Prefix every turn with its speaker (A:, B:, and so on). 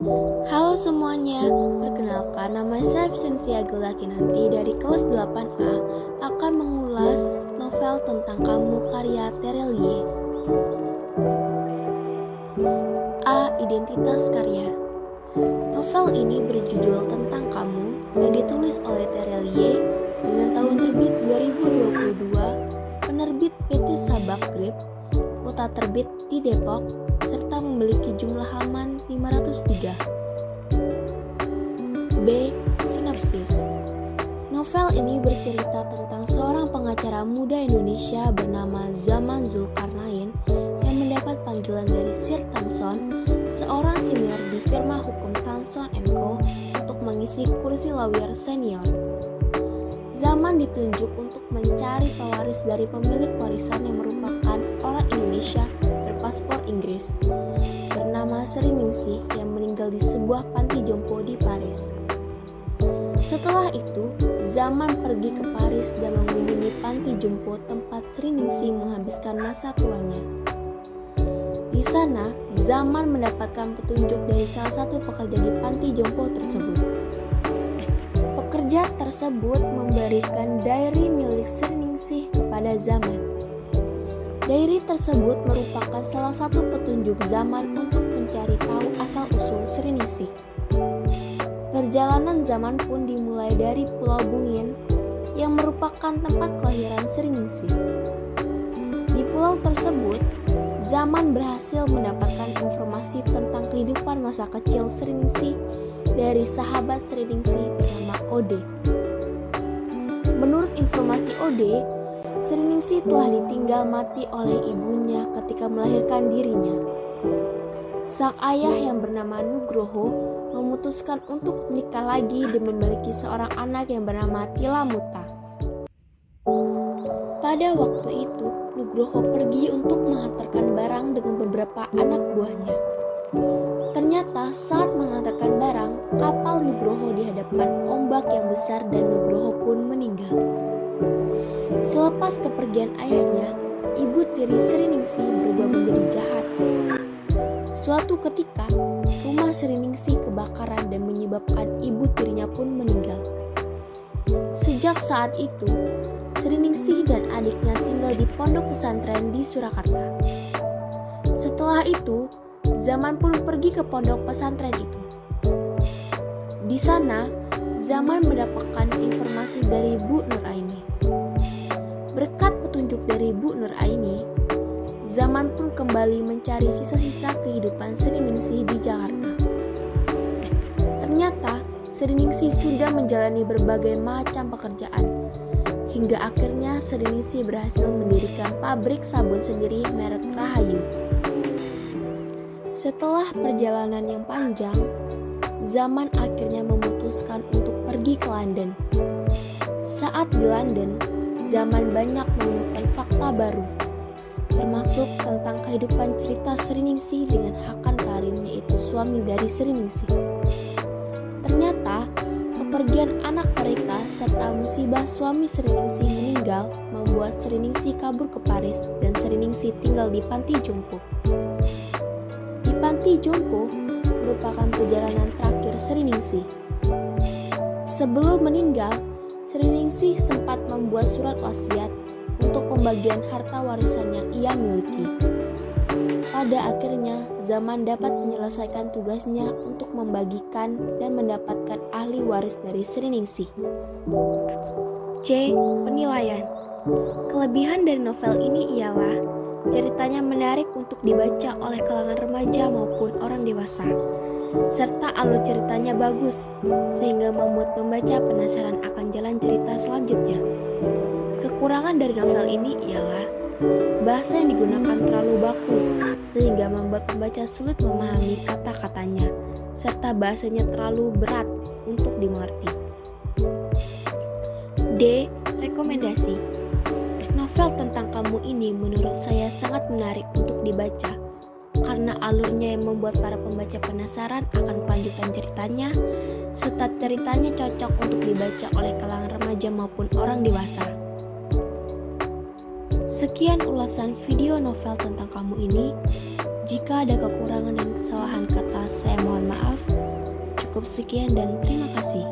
A: Halo semuanya, perkenalkan nama saya Vicensia Geldakinanti dari kelas 8A akan mengulas novel Tentang Kamu karya Terelie. A. Identitas karya. Novel ini berjudul Tentang Kamu yang ditulis oleh Terelie dengan tahun terbit 2022, penerbit PT Sabak Grip, kota terbit di Depok, serta memiliki jumlah halaman 503. B. Sinopsis. Novel ini bercerita tentang seorang pengacara muda Indonesia bernama Zaman Zulkarnain yang mendapat panggilan dari Sir Thompson, seorang senior di firma hukum Thompson & Co, untuk mengisi kursi lawyer senior. Zaman ditunjuk untuk mencari pewaris dari pemilik warisan yang merupakan orang Indonesia berpaspor Inggris bernama Sriningsih yang meninggal di sebuah panti jompo di Paris. Setelah itu, Zaman pergi ke Paris dan mengunjungi panti jompo tempat Sriningsih menghabiskan masa tuanya. Di sana, Zaman mendapatkan petunjuk dari salah satu pekerja di panti jompo tersebut. Pekerja tersebut memberikan diary milik Sriningsih kepada Zaman. Diary tersebut merupakan salah satu petunjuk Zaman untuk mencari tahu asal-usul Sriningsih. Perjalanan Zaman pun dimulai dari Pulau Bungin yang merupakan tempat kelahiran Sriningsih. Di pulau tersebut, Zaman berhasil mendapatkan informasi tentang kehidupan masa kecil Sriningsih dari sahabat Sriningsih bernama Ode. Menurut informasi Ode, Sriningsih telah ditinggal mati oleh ibunya ketika melahirkan dirinya. Sang ayah yang bernama Nugroho memutuskan untuk menikah lagi dan memiliki seorang anak yang bernama Tilamuta. Pada waktu itu, Nugroho pergi untuk mengantarkan barang dengan beberapa anak buahnya. Ternyata saat mengantarkan barang, kapal Nugroho dihadapkan ombak yang besar dan Nugroho pun meninggal. Selepas kepergian ayahnya, ibu tiri Sriningsih berubah menjadi jahat. Suatu ketika, rumah Sriningsih kebakaran dan menyebabkan ibu tirinya pun meninggal. Sejak saat itu, Sriningsih dan adiknya tinggal di pondok pesantren di Surakarta. Setelah itu, Zaman pun pergi ke pondok pesantren itu. Di sana, Zaman mendapatkan informasi dari Bu Nuraini. Berkat petunjuk dari Bu Nuraini, Zaman pun kembali mencari sisa-sisa kehidupan Sriningsih di Jakarta. Ternyata, Sriningsih sudah menjalani berbagai macam pekerjaan, hingga akhirnya Sriningsih berhasil mendirikan pabrik sabun sendiri merek Rahayu. Setelah perjalanan yang panjang, Zaman akhirnya memutuskan untuk pergi ke London. Saat di London, Zaman banyak menemukan fakta baru, termasuk tentang kehidupan cerita Sriningsih dengan Hakan Karim, yaitu suami dari Sriningsih. Ternyata, kepergian anak mereka serta musibah suami Sriningsih meninggal membuat Sriningsih kabur ke Paris dan Sriningsih tinggal di panti jompo. Di panti jompo merupakan perjalanan terakhir Sriningsih. Sebelum meninggal, Sriningsih sempat membuat surat wasiat untuk pembagian harta warisan yang ia miliki. Pada akhirnya, Zaman dapat menyelesaikan tugasnya untuk membagikan dan mendapatkan ahli waris dari Sriningsih. C. Penilaian. Kelebihan dari novel ini ialah ceritanya menarik untuk dibaca oleh kalangan remaja maupun orang dewasa, serta alur ceritanya bagus, sehingga membuat pembaca penasaran akan jalan cerita selanjutnya. Kekurangan dari novel ini ialah bahasa yang digunakan terlalu baku, sehingga membuat pembaca sulit memahami kata-katanya, serta bahasanya terlalu berat untuk dimengerti. D. Rekomendasi. Novel Tentang Kamu ini menurut saya sangat menarik untuk dibaca, karena alurnya yang membuat para pembaca penasaran akan kelanjutan ceritanya, serta ceritanya cocok untuk dibaca oleh kalangan remaja maupun orang dewasa. Sekian ulasan video novel Tentang Kamu ini. Jika ada kekurangan dan kesalahan kata, saya mohon maaf. Cukup sekian dan terima kasih.